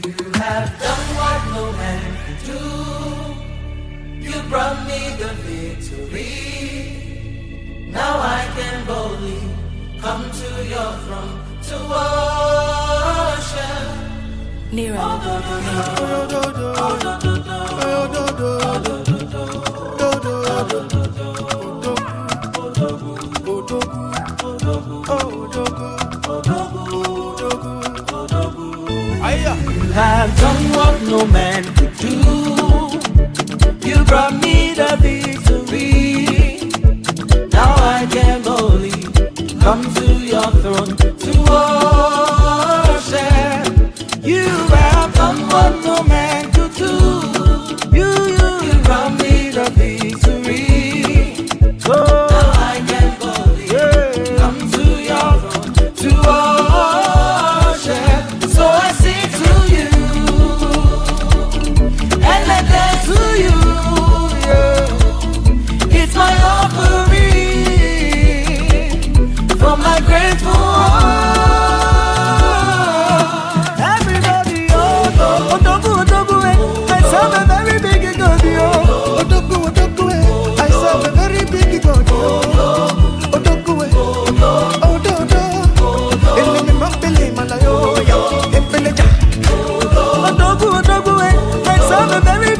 You have done what no man can do. You brought me the victory. Now I can boldly come to your throne to worship. Niro. You have done what no man could do. You brought me the victory. Now I can boldly come to your throne to worship. You have done what no man could do. You brought me the victory. So now I can boldly come to your throne to worship. So I sing to you and I dance to you. Yeah. It's my offering from my grateful heart. Everybody, Odogwu, Odogwu, I serve a very big God. Odogwu, Odogwu, I serve a very big God. Odogwu, Ododo, Elemi Mapele Malayo, Epeleja. Odogwu, Odogwu, I serve a very